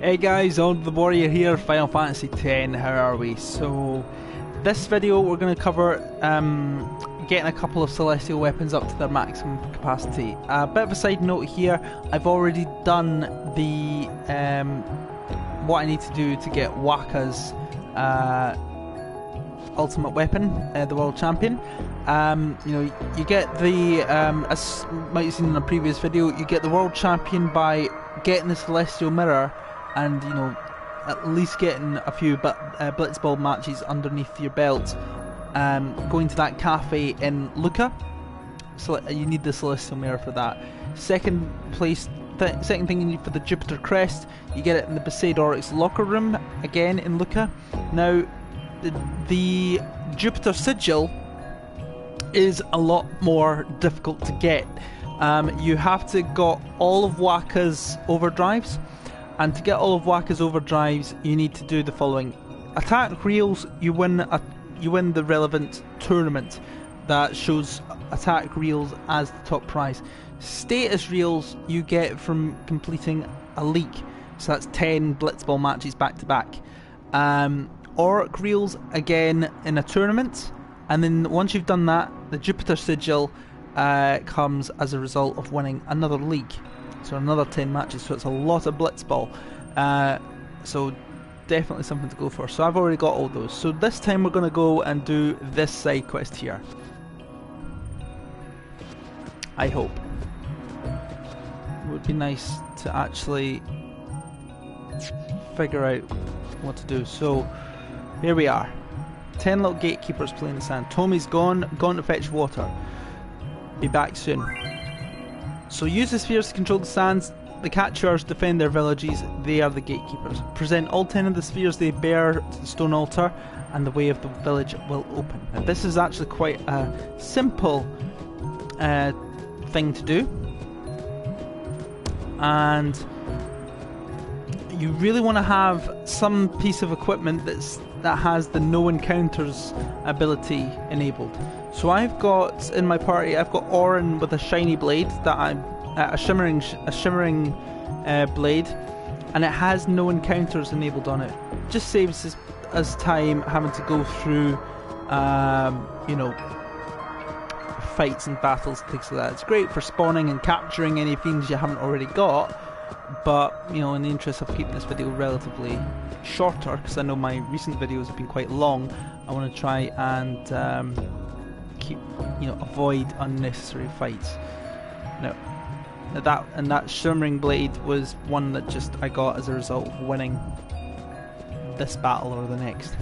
Hey guys, AldoTheWarrior here, Final Fantasy X, how are we? So, this video we're going to cover getting a couple of celestial weapons up to their maximum capacity. A bit of a side note here, I've already done the what I need to do to get Wakka's ultimate weapon, the World Champion. You know, you get the, as you might have seen in a previous video, you get the World Champion by getting the Celestial Mirror and, you know, at least getting a few Blitzball matches underneath your belt. Going to that cafe in Lucca, so you need the Celestial Mirror for that. Second thing you need for the Jupiter Crest, you get it in the Besaidoric's locker room, again in Lucca. Now, the Jupiter Sigil is a lot more difficult to get. You have to got all of Wakka's overdrives, and to get all of Wakka's overdrives you need to do the following. Attack reels, you win the relevant tournament that shows attack reels as the top prize. Status reels you get from completing a leak, so that's 10 Blitzball matches back to back. Auric reels again in a tournament, and then once you've done that, the Jupiter Sigil comes as a result of winning another league, so another 10 matches, so it's a lot of Blitzball. So definitely something to go for. So I've already got all those, so this time we're going to go and do this side quest here, I hope. It would be nice to actually figure out what to do. So here we are. 10 little gatekeepers playing in the sand. Tommy's gone to fetch water. Be back soon. So use the spheres to control the sands. The Cactuars defend their villages. They are the gatekeepers. Present all 10 of the spheres they bear to the stone altar, and the way of the village will open. Now, this is actually quite a simple thing to do, and you really want to have some piece of equipment that has the no encounters ability enabled. So I've got in my party, I've got Orin with a shiny blade, that I'm a shimmering blade, and it has no encounters enabled on it. Just saves us time having to go through, you know, fights and battles and things like that. It's great for spawning and capturing any fiends you haven't already got. But, you know, in the interest of keeping this video relatively shorter, because I know my recent videos have been quite long, I want to try and keep, you know, avoid unnecessary fights. Now, that shimmering blade was one that just I got as a result of winning this battle or the next.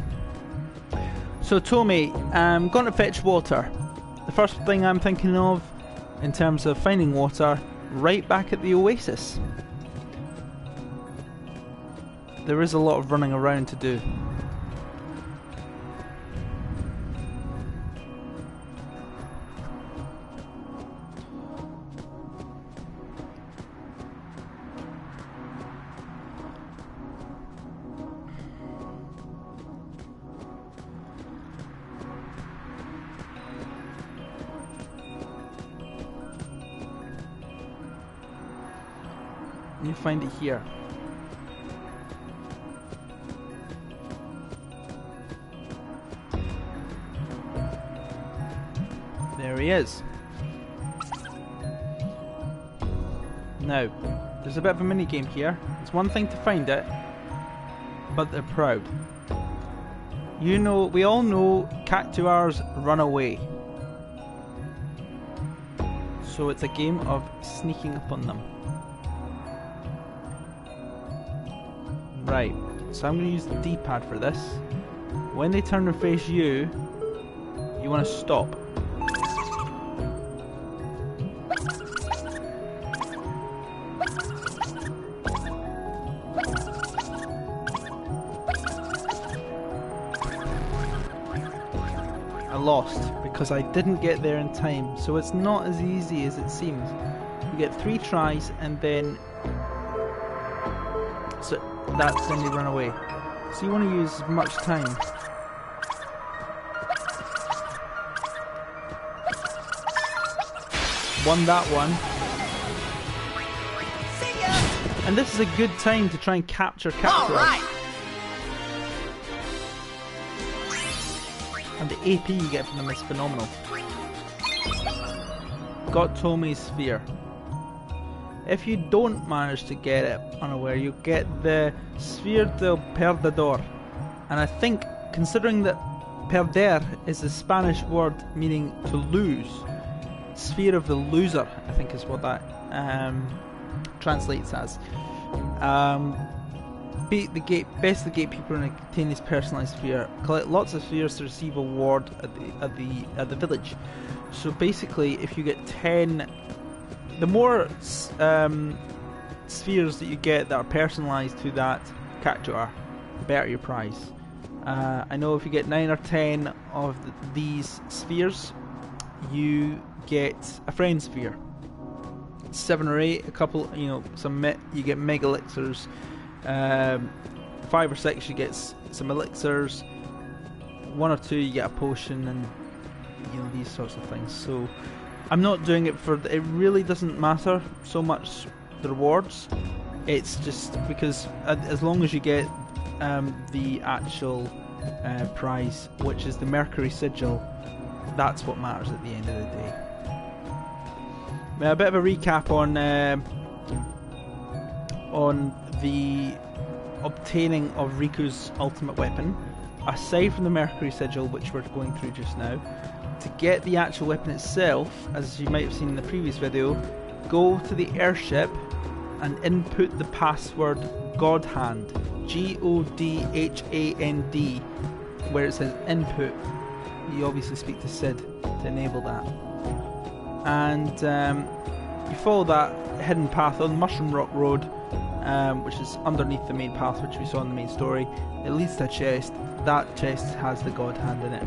So Tommy, I'm going to fetch water. The first thing I'm thinking of in terms of finding water, right back at the oasis. There is a lot of running around to do. You find it here. There he is. Now, there's a bit of a mini game here. It's one thing to find it, but they're proud. You know, we all know Cactuars run away. So it's a game of sneaking up on them. Right, so I'm going to use the D-pad for this. When they turn and face you, you want to stop. I lost because I didn't get there in time, so it's not as easy as it seems. You get 3 tries and then that's when they run away. So you want to use as much time. Won that one. And this is a good time to try and capture Cactuar. Right. And the AP you get from them is phenomenal. Got Tommy's Sphere. If you don't manage to get it unaware, you get the Sphere del Perdedor. And I think, considering that perder is a Spanish word meaning to lose, Sphere of the Loser, I think is what that translates as. Beat the best of the gatekeeper and obtain his personalised sphere. Collect lots of spheres to receive a award at the village. So basically, if you get 10, the more spheres that you get that are personalised to that Cactuar, the better your prize. I know if you get 9 or 10 of these spheres, you get a friend sphere. 7 or 8, a couple, you know, you get mega elixirs. 5 or 6 you get some elixirs. 1 or 2 you get a potion, and you know, these sorts of things. So I'm not doing it for it really doesn't matter so much the rewards. It's just because as long as you get the actual prize, which is the Mercury Sigil, that's what matters at the end of the day. A bit of a recap on the obtaining of Rikku's ultimate weapon. Aside from the Mercury Sigil, which we're going through just now, to get the actual weapon itself, as you might have seen in the previous video, go to the airship and input the password Godhand, Godhand, where it says input. You obviously speak to Sid to enable that. And you follow that hidden path on Mushroom Rock Road, which is underneath the main path, which we saw in the main story. It leads to a chest. That chest has the God Hand in it.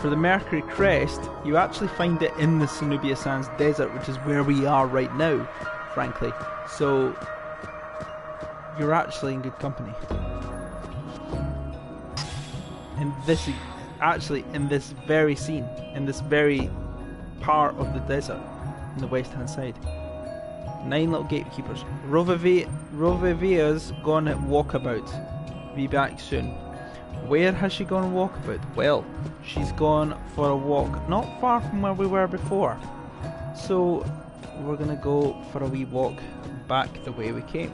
For the Mercury Crest, you actually find it in the Cenobia Sands Desert, which is where we are right now, frankly. So you're actually in good company. In this very scene, in this very part of the desert, on the west hand side. 9 little gatekeepers. Rovivia's gone at walkabout. Be back soon. Where has she gone walkabout? Well, she's gone for a walk not far from where we were before. So we're gonna go for a wee walk back the way we came.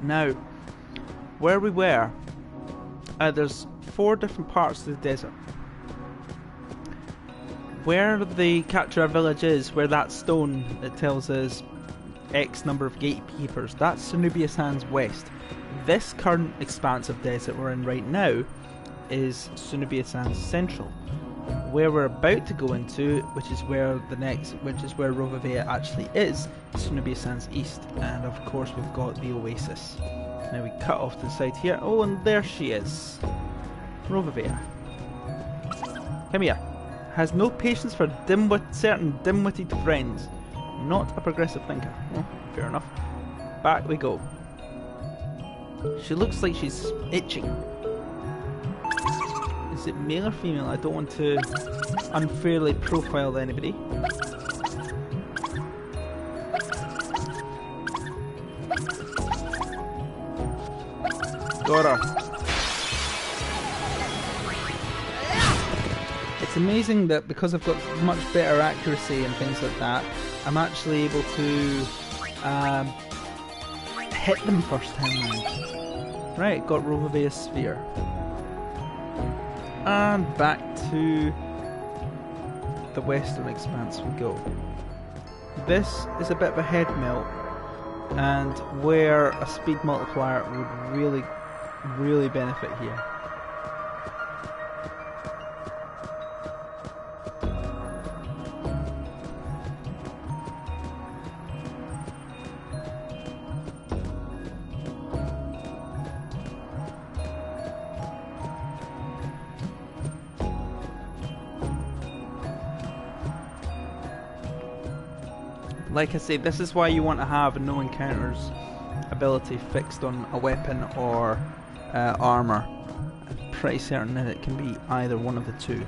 Now, where we were, there's 4 different parts of the desert. Where the Cactuar village is, where that stone that tells us X number of gatekeepers, that's Cenobia Sands West. This current expanse of desert we're in right now is Cenobia Sands Central. Where we're about to go into, which is where Rovavea actually is, Cenobia Sands East, and of course we've got the Oasis. Now we cut off to the side here. Oh, and there she is, Rovavea. Come here. Has no patience for certain dim-witted friends. Not a progressive thinker. Oh, fair enough. Back we go. She looks like she's itching. Is it male or female? I don't want to unfairly profile anybody. Got her. It's amazing that because I've got much better accuracy and things like that, I'm actually able to hit them first time round. Right, got Rovavea's sphere. And back to the western expanse we go. This is a bit of a head melt, and where a speed multiplier would really benefit here. Like I say, this is why you want to have no encounters ability fixed on a weapon or armor. I'm pretty certain that it can be either one of the two.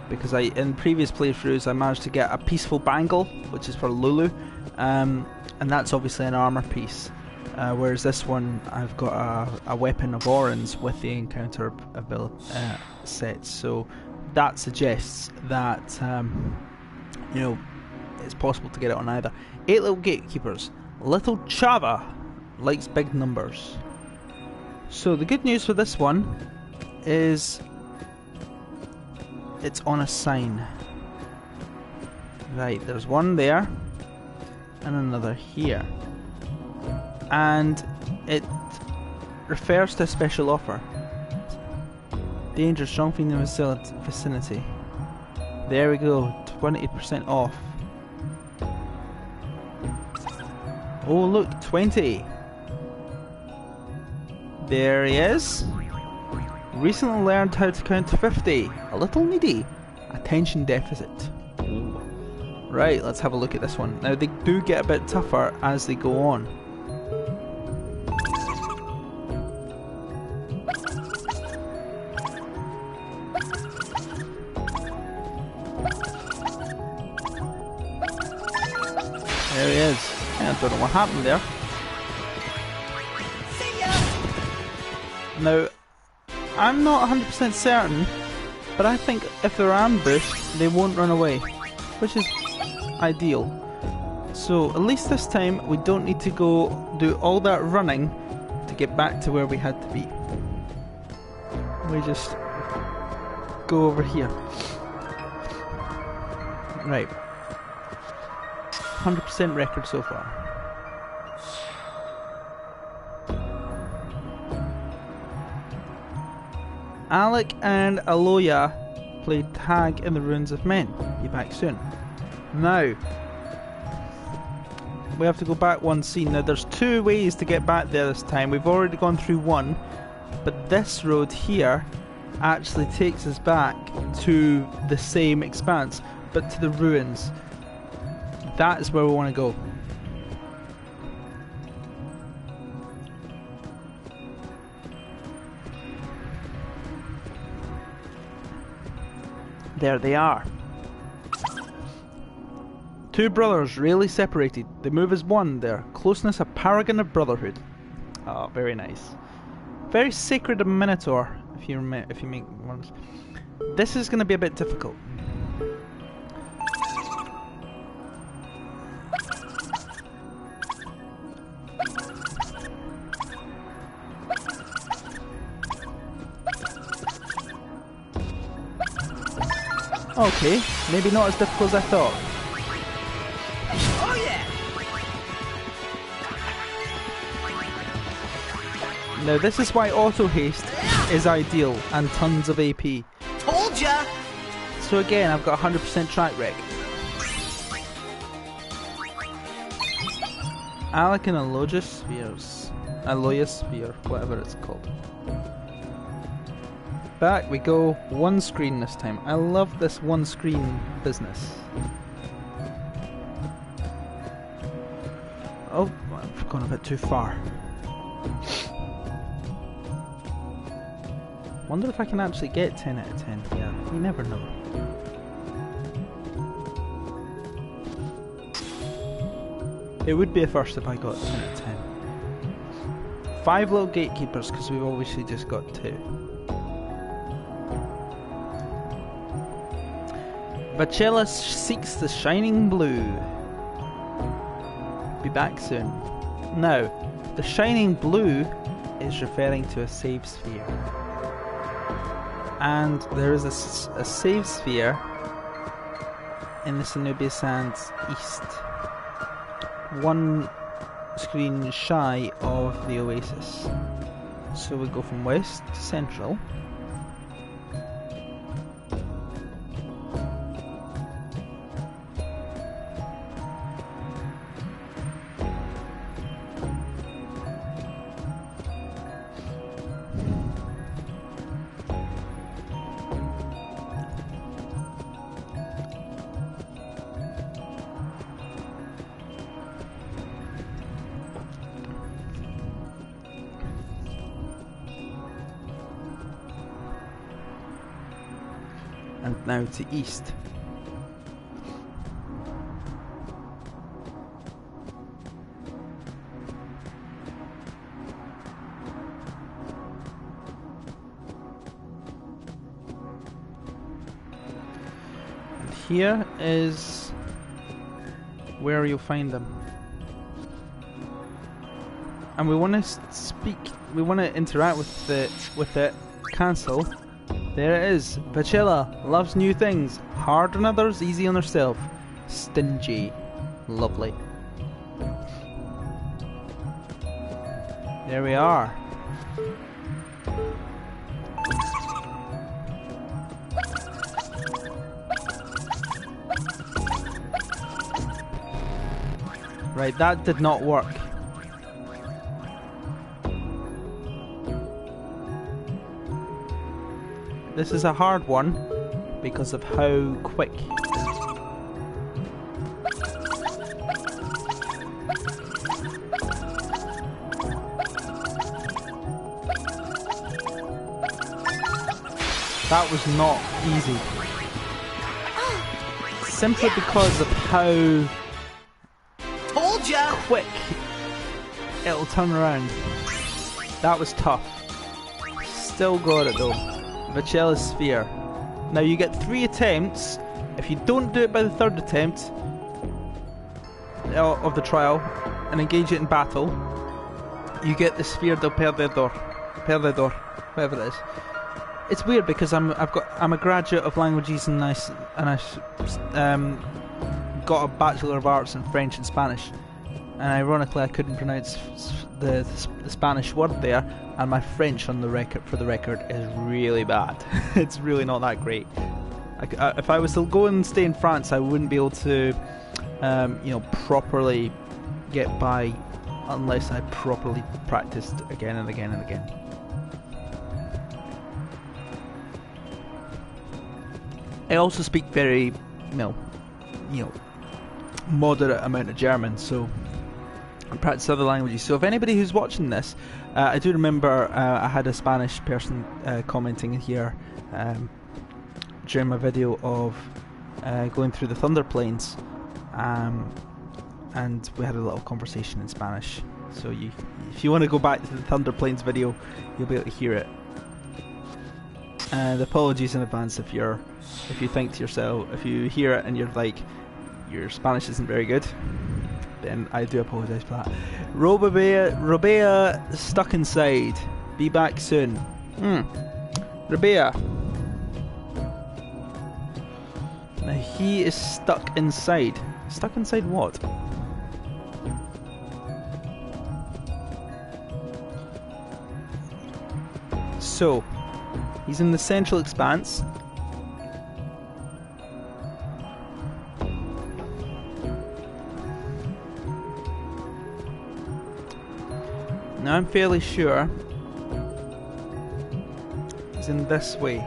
Because in previous playthroughs I managed to get a peaceful bangle, which is for Lulu, and that's obviously an armor piece. Whereas this one, I've got a weapon of Oran's with the encounter ability sets. So that suggests that you know, it's possible to get it on either. 8 little gatekeepers. Little Chava likes big numbers. So the good news for this one is it's on a sign. Right, there's one there and another here. And it refers to a special offer. Danger, strong fiend in the vicinity. There we go, 20% off. Oh look, 20. There he is. Recently learned how to count to 50. A little needy. Attention deficit. Ooh. Right, let's have a look at this one. Now they do get a bit tougher as they go on. There he is. I don't know what happened there. Now, I'm not 100% certain, but I think if they're ambushed, they won't run away, which is ideal. So at least this time, we don't need to go do all that running to get back to where we had to be. We just go over here. Right. 100% record so far. Alec and Aloya played tag in the Ruins of Men. Be back soon. Now, we have to go back one scene. Now there's 2 ways to get back there this time. We've already gone through one, but this road here actually takes us back to the same expanse, but to the ruins. That is where we want to go. There they are. 2 brothers, rarely separated. They move as one. Their closeness a paragon of brotherhood. Oh, very nice. Very sacred and minotaur, if you make ones. This is going to be a bit difficult. Okay, maybe not as difficult as I thought. Oh yeah! Now this is why auto haste is ideal and tons of AP. Told ya! So again, I've got 100% track rec. Alec and Aloya sphere, whatever it's called. Back we go, one screen this time. I love this one screen business. Oh, I've gone a bit too far. Wonder if I can actually get 10 out of 10. Yeah, you never know. It would be a first if I got 10 out of 10. 5 little gatekeepers, because we've obviously just got 2. Vachella seeks the shining blue. Be back soon. Now, the shining blue is referring to a save sphere. And there is a save sphere in the Cenobia Sands east. One screen shy of the oasis. So we go from west to central. and now to east. And here is where you'll find them. And we want to speak, we want to interact with it. Cancel. There it is. Vachella loves new things. Hard on others, easy on herself. Stingy. Lovely. There we are. Right, that did not work. This is a hard one because of how quick. That was not easy. Simply because of how Told ya! quick it'll turn around. That was tough. Still got it though. Vachella's Sphere. Now you get 3 attempts. If you don't do it by the 3rd attempt of the trial and engage it in battle, you get the Sphere del Perdedor, whatever it is. It's weird because I'm a graduate of languages and I got a Bachelor of Arts in French and Spanish, and ironically I couldn't pronounce the Spanish word there, and my French for the record is really bad. It's really not that great. If I was to go and stay in France, I wouldn't be able to properly get by unless I properly practiced again and again and again. I also speak very moderate amount of German, so I practice other languages. So if anybody who's watching this, I do remember I had a Spanish person commenting here during my video of going through the Thunder Plains, and we had a little conversation in Spanish. So if you want to go back to the Thunder Plains video, you'll be able to hear it. And apologies in advance if you think to yourself, if you hear it and you're like, your Spanish isn't very good, then I do apologise for that. Robea stuck inside. Be back soon. Robea. Now he is stuck inside. Stuck inside what? So, he's in the central expanse. Now I'm fairly sure he's in this way.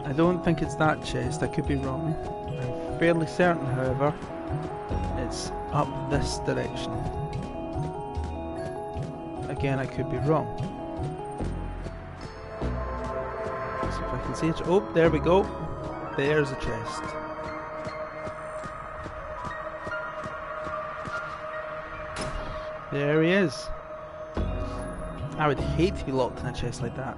I don't think it's that chest, I could be wrong. I'm fairly certain, however, it's up this direction. Again, I could be wrong. Let's see if I can see it. Oh, there we go. There's a chest. There he is. I would hate to be locked in a chest like that.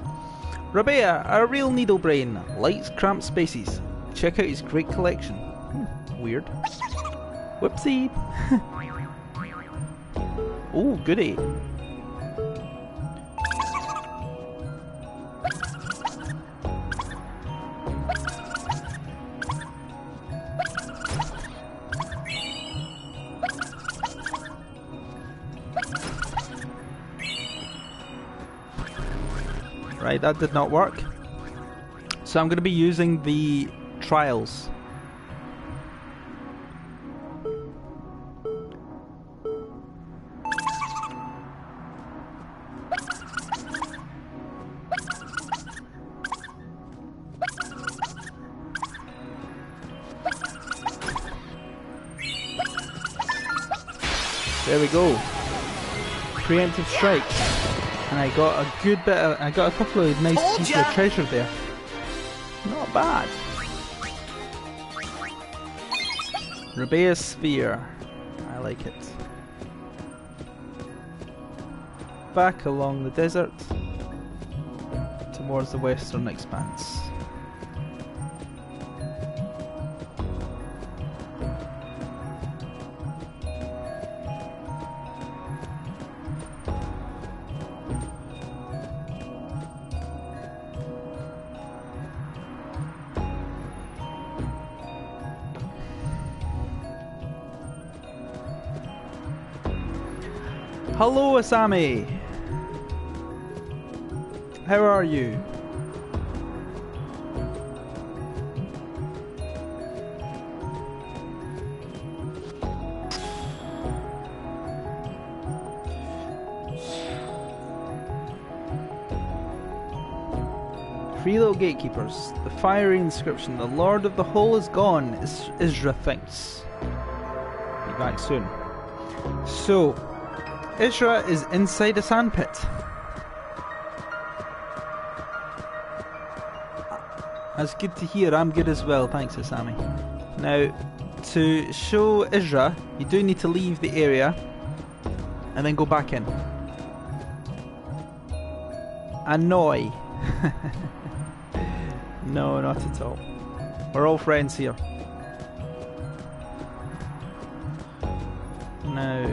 Rabea, a real needle brain, likes cramped spaces. Check out his great collection. Weird. Whoopsie. Oh, goody. Right, that did not work. So I'm going to be using the trials. There we go. Preemptive strike. And I got a good bit of, I got a couple of nice Told pieces ya. of treasure there. Not bad. Rubeus Sphere. I like it. Back along the desert towards the western expanse. Hello, Asami! How are you? Three little gatekeepers. The fiery inscription, the Lord of the Hole is gone, Isra thinks. Be back soon. So, Isra is inside a sandpit. That's good to hear. I'm good as well. Thanks, Asami. Now, to show Isra, you do need to leave the area and then go back in. Annoy. No, not at all. We're all friends here. Now,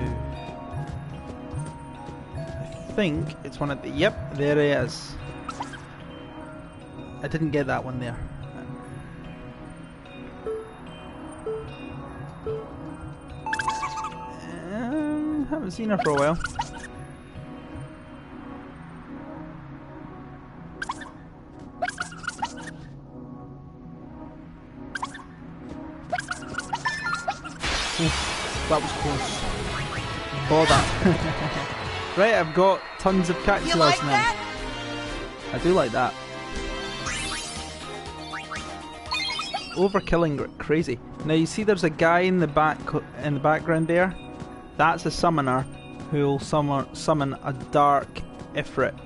I think it's one of the... Yep, there he is. I didn't get that one there. Haven't seen her for a while. Oof, that was close. Bother. Right, I've got tons of Cactuars You like now. that? I do like that. Overkilling, crazy. Now you see, there's a guy in the background there. That's a summoner who will summon a dark Ifrit,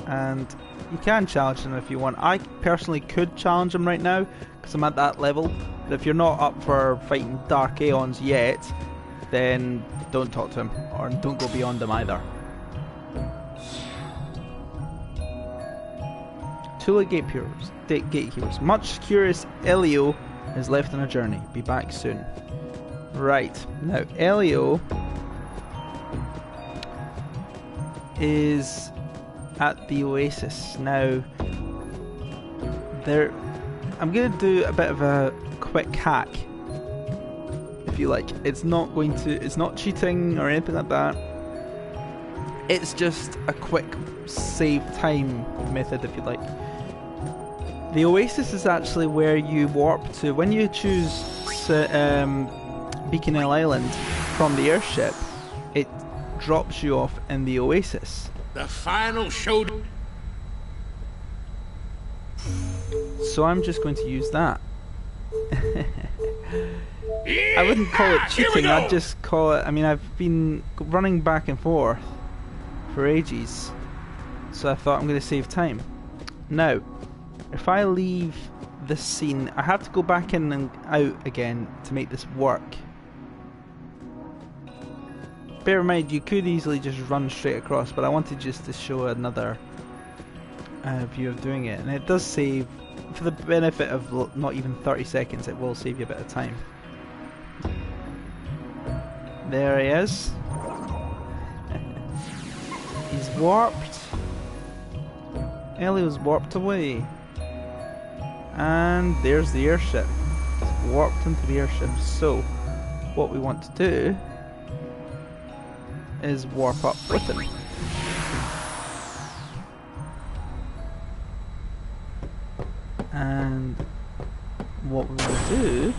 and you can challenge him if you want. I personally could challenge him right now because I'm at that level. But if you're not up for fighting Dark Aeons yet, then don't talk to him, or don't go beyond him either. Tula gatekeepers. Much curious Elio is left on a journey. Be back soon. Right, now Elio is at the Oasis. Now, I'm going to do a bit of a quick hack, if you like. It's not cheating or anything like that. It's just a quick save time method, if you like. The Oasis is actually where you warp to when you choose Beacon Hill Island from the airship. It drops you off in the Oasis. The final show. So I'm just going to use that. I wouldn't call it cheating, I'd just call it... I mean, I've been running back and forth for ages, so I thought I'm going to save time. Now, if I leave this scene, I have to go back in and out again to make this work. Bear in mind, you could easily just run straight across, but I wanted just to show another view of doing it. And it does save, for the benefit of not even 30 seconds, it will save you a bit of time. There he is. He's warped. Elio's warped away. And there's the airship. It's warped into the airship. So, what we want to do is warp up with him. And what we want to do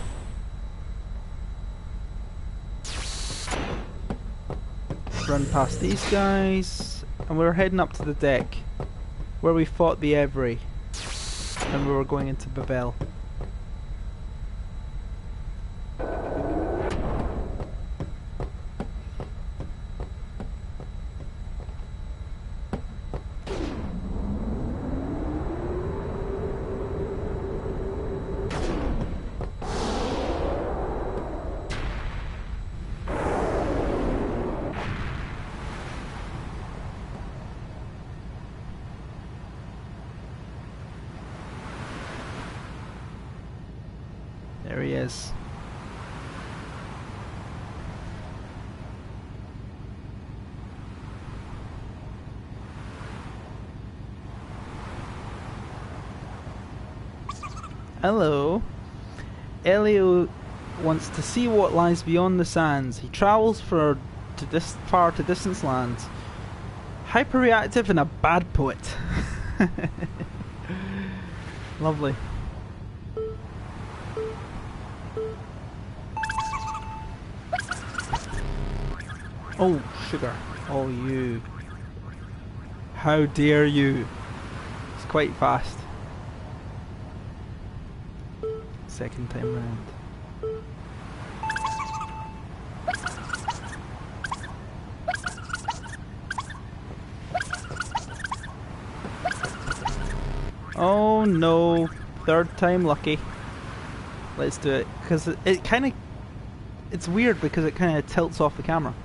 run past these guys, and we're heading up to the deck where we fought the Every and we were going into Babel. There he is. Hello. Elio wants to see what lies beyond the sands. He travels far to distant lands. Hyperreactive and a bad poet. Lovely. Oh, sugar. Oh, you. How dare you. It's quite fast. Second time round. Oh no, third time lucky. Let's do it, because it kind of, it's weird because it kind of tilts off the camera.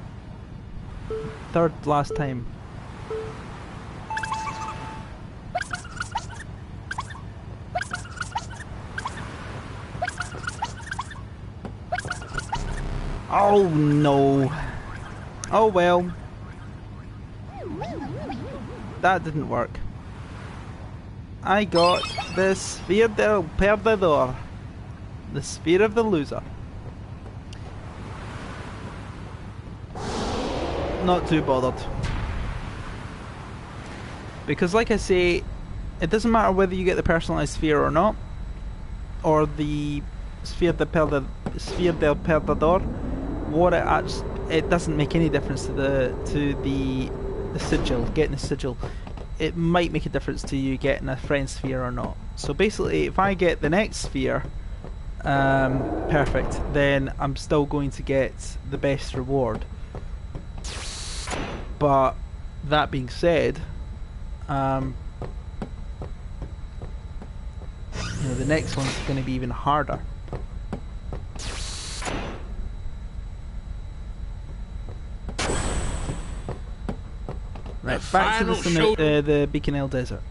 Third last time. Oh no. Oh well. That didn't work. I got the Sphere del Perdedor. The Sphere of the Loser. Not too bothered. Because like I say, it doesn't matter whether you get the personalized sphere or not, or the Sphere del Perdedor. What it doesn't make any difference to the sigil, getting the sigil. It might make a difference to you getting a friend sphere or not. So basically, if I get the next sphere, perfect, then I'm still going to get the best reward. But that being said, you know, the next one's going to be even harder. Right, back to the Beacon Hill Desert.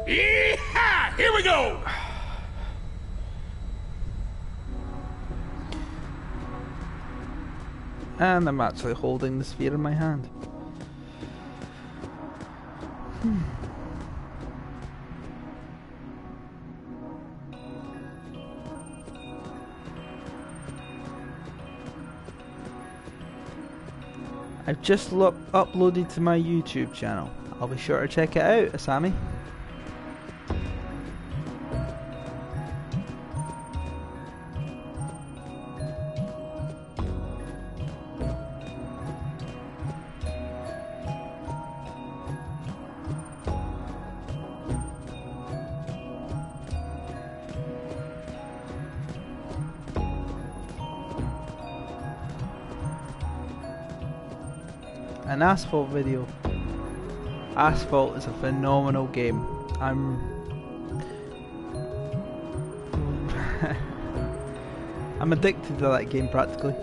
Yeehaw! Here we go! And I'm actually holding the sphere in my hand. I've just uploaded to my YouTube channel. I'll be sure to check it out, Asami. An Asphalt video. Asphalt is a phenomenal game. I'm addicted to that game practically.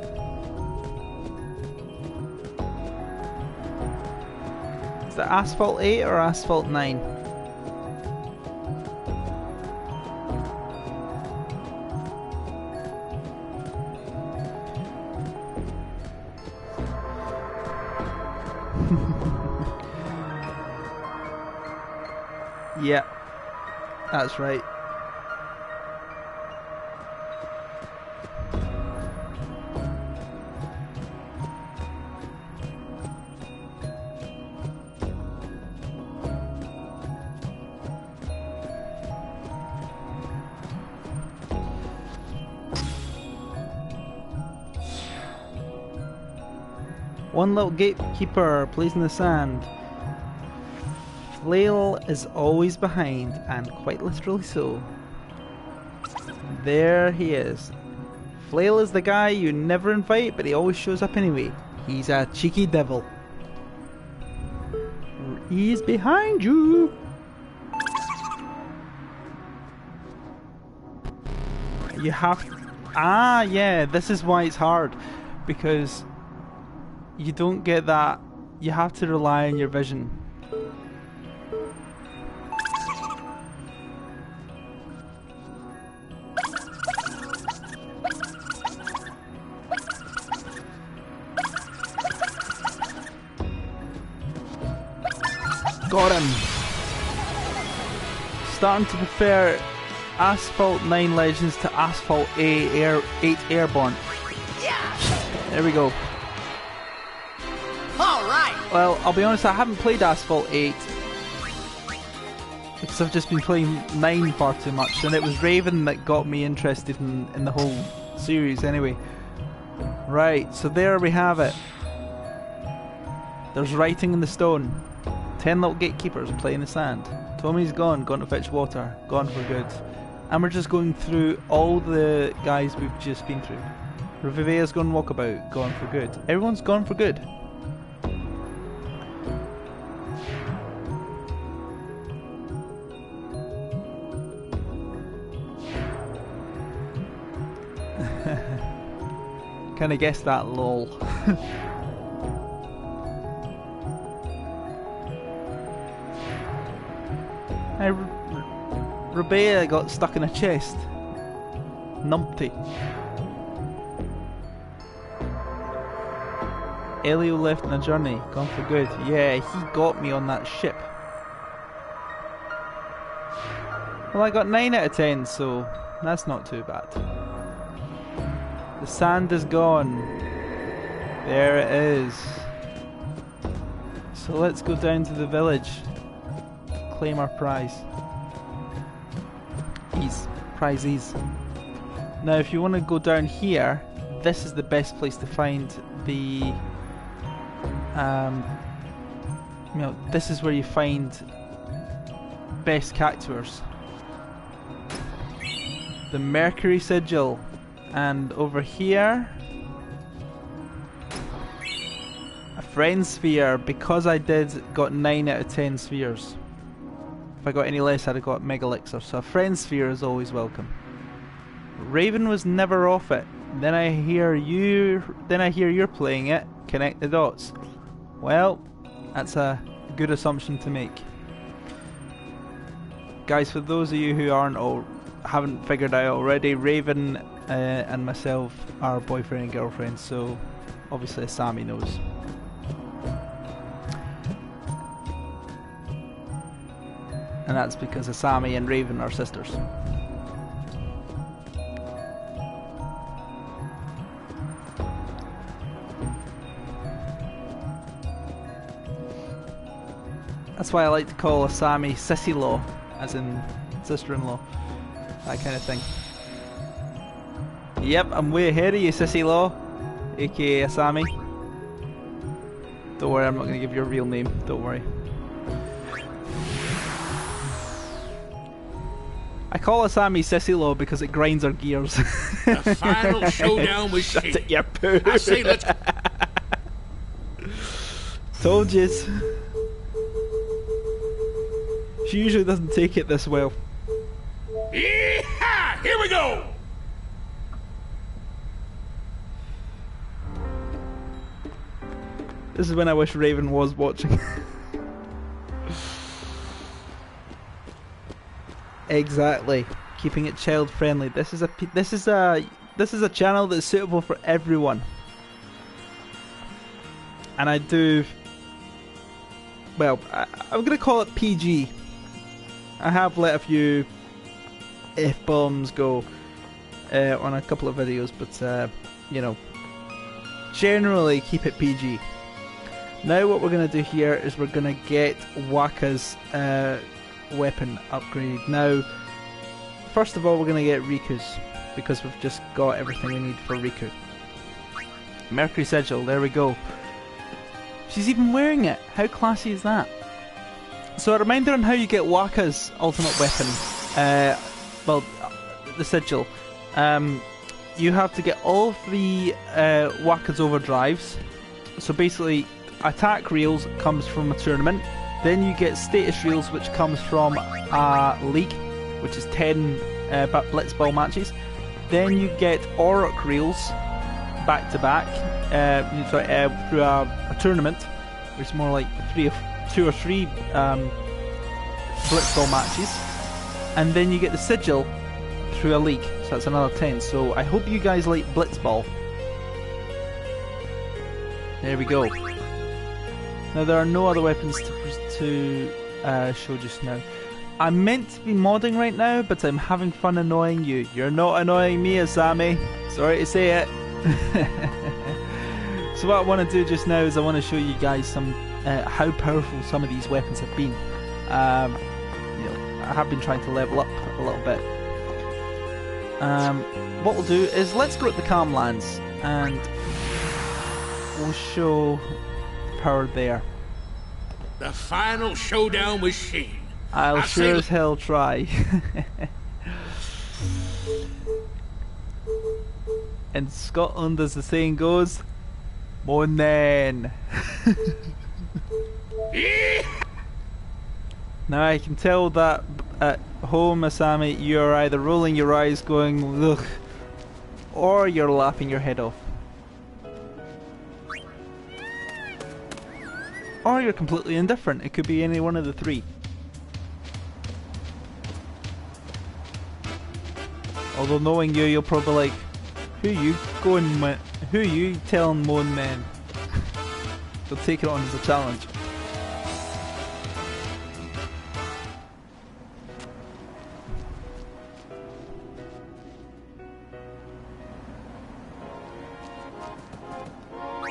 Is it Asphalt 8 or Asphalt 9? Yeah, that's right. One little gatekeeper plays in the sand. Flail is always behind, and quite literally so. There he is. Flail is the guy you never invite, but he always shows up anyway. He's a cheeky devil. He's behind you. You have... Ah, yeah, this is why it's hard. Because you don't get that... You have to rely on your vision. Got him. Starting to prefer Asphalt 9 Legends to Asphalt 8 Airborne. Yeah. There we go. All right. Well, I'll be honest, I haven't played Asphalt 8 because I've just been playing 9 far too much, and it was Raven that got me interested in the whole series anyway. Right, so there we have it. There's writing in the stone. 10 little gatekeepers play in the sand. Tommy's gone to fetch water, gone for good. And we're just going through all the guys we've just been through. Riviera's gone walkabout, gone for good. Everyone's gone for good. Kinda guessed that, lol. Rebecca got stuck in a chest. Numpty. Elio left on a journey, gone for good. Yeah, he got me on that ship. Well, I got 9 out of 10, so that's not too bad. The sand is gone. There it is. So let's go down to the village. Claim our prize. Prizes. Now if you want to go down here, this is the best place to find the this is where you find best Cactuars. The Mercury Sigil. And over here, a Friend Sphere, because I got 9 out of 10 spheres. If I got any less, I'd have got Mega Elixir, so a Friend Sphere is always welcome. Raven was never off it. Then I hear you're playing it. Connect the dots. Well, that's a good assumption to make. Guys, for those of you who haven't figured out already, Raven and myself are boyfriend and girlfriend, so obviously Sammy knows. And that's because Asami and Raven are sisters. That's why I like to call Asami Sissy-law, as in sister-in-law. That kind of thing. Yep, I'm way ahead of you, Sissy-law, aka Asami. Don't worry, I'm not going to give you a real name, don't worry. I call Asami Sissy-law because it grinds our gears. The final showdown was Shut she. it, you poo. I say let's... Told yous. She usually doesn't take it this well. Yeehaw! Here we go! This is when I wish Raven was watching. Exactly. Keeping it child friendly. This is a channel that's suitable for everyone. And I do, well, I'm gonna call it PG. I have let a few F-bombs go on a couple of videos, but you know, generally keep it PG. Now what we're going to do here is we're going to get Wakka's weapon upgrade. Now, first of all, we're going to get Riku's, because we've just got everything we need for Rikku. Mercury Sigil, there we go. She's even wearing it. How classy is that? So a reminder on how you get Wakka's ultimate weapon. Well, the Sigil. You have to get all of the Wakka's overdrives. So basically, attack reels comes from a tournament. Then you get status reels, which comes from a league, which is 10 Blitzball matches. Then you get Auroch reels back to back through a tournament, which is more like 2 or 3 Blitzball matches. And then you get the Sigil through a league, so that's another 10. So I hope you guys like Blitzball. There we go. Now there are no other weapons to show just now. I'm meant to be modding right now, but I'm having fun annoying you. You're not annoying me, Asami. Sorry to say it. So what I want to do just now is I want to show you guys some how powerful some of these weapons have been. You know, I have been trying to level up a little bit. What we'll do is let's go to the Calm Lands and we'll show power there. The final showdown with Sheen. I'll sure as hell try. In Scotland, as the saying goes, Monen. Now I can tell that at home, Asami, you're either rolling your eyes going, ugh, or you're laughing your head off. Or you're completely indifferent. It could be any one of the three. Although knowing you, you'll probably like, who you telling moan men? They'll take it on as a challenge.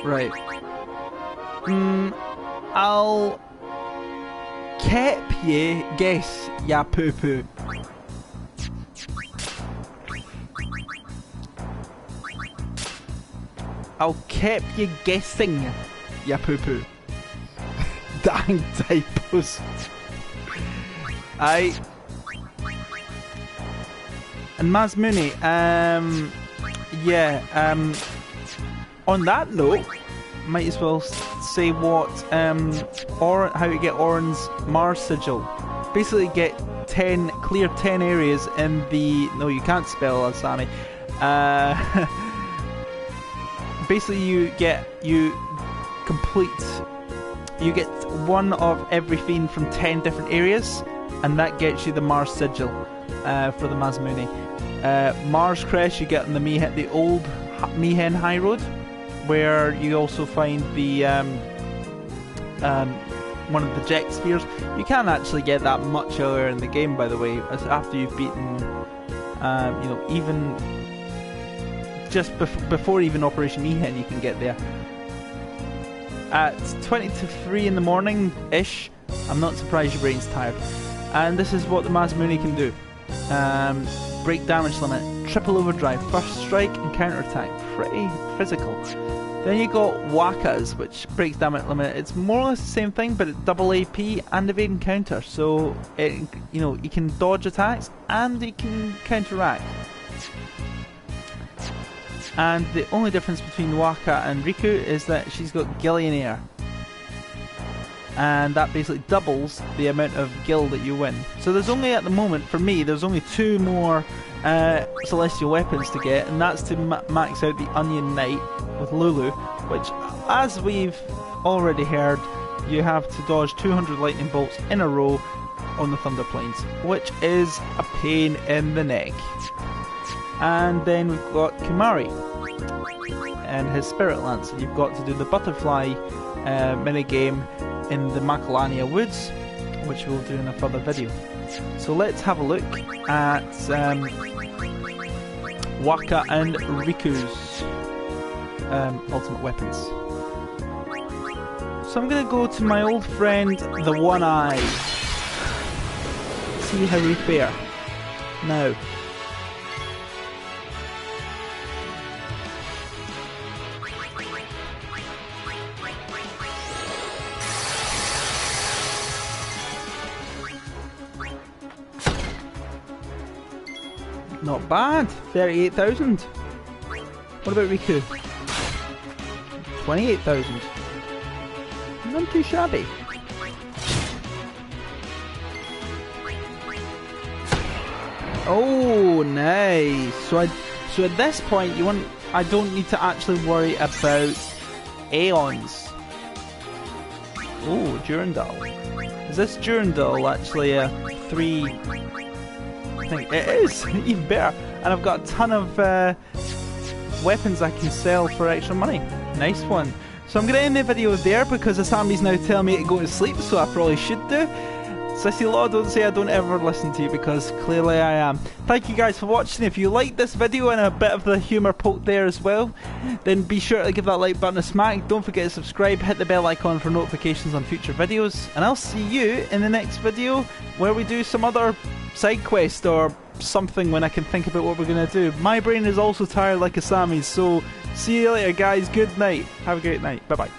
Right. I'll keep ye guess ya poo poo. I'll keep you guessing, ya poo poo. Dang typos. And Mazmuni, on that note, might as well say what, how you get Oren's Mars Sigil. Basically get 10, clear 10 areas in the, no you can't spell Asami, basically you get one of every fiend from 10 different areas, and that gets you the Mars Sigil for the Mazmuni. Mars Crest you get on the old Mihen High Road, where you also find the one of the Jet Spheres. You can actually get that much earlier in the game, by the way, after you've beaten, you know, even just before even Operation Mihen, you can get there. At 20 to 3 in the morning-ish, I'm not surprised your brain's tired. And this is what the Mazmuni can do. Break damage limit, triple overdrive, first strike and counter attack. Pretty physical. Then you got Wakkas, which breaks damage limit. It's more or less the same thing, but it's double AP and evade and counter. So it, you know, you can dodge attacks and you can counteract. And the only difference between Wakka and Rikku is that she's got Gillionaire. And that basically doubles the amount of gil that you win. So there's only, at the moment, for me, there's only 2 more celestial weapons to get, and that's to max out the Onion Knight with Lulu, which, as we've already heard, you have to dodge 200 lightning bolts in a row on the Thunder Plains, which is a pain in the neck. And then we've got Kimari and his Spirit Lance. You've got to do the butterfly minigame in the Macalania Woods, which we'll do in a further video. So let's have a look at Wakka and Rikku's ultimate weapons. So I'm going to go to my old friend, the One Eye. See how we fare. Now. Not bad, 38,000. What about Rikku? 28,000. Not too shabby. Oh, nice. So at this point, I don't need to actually worry about Aeons. Oh, Durandal. Is this Durandal actually a 3? It is, even better. And I've got a ton of weapons I can sell for extra money. Nice one. So I'm going to end the video there because Asami's now telling me to go to sleep, so I probably should do. Sissy Law, don't say I don't ever listen to you, because clearly I am. Thank you guys for watching. If you liked this video and a bit of the humour poke there as well, then be sure to give that like button a smack. Don't forget to subscribe, hit the bell icon for notifications on future videos, and I'll see you in the next video where we do some other side quest or something when I can think about what we're going to do. My brain is also tired like Asami's, so see you later guys, good night, have a great night, bye bye.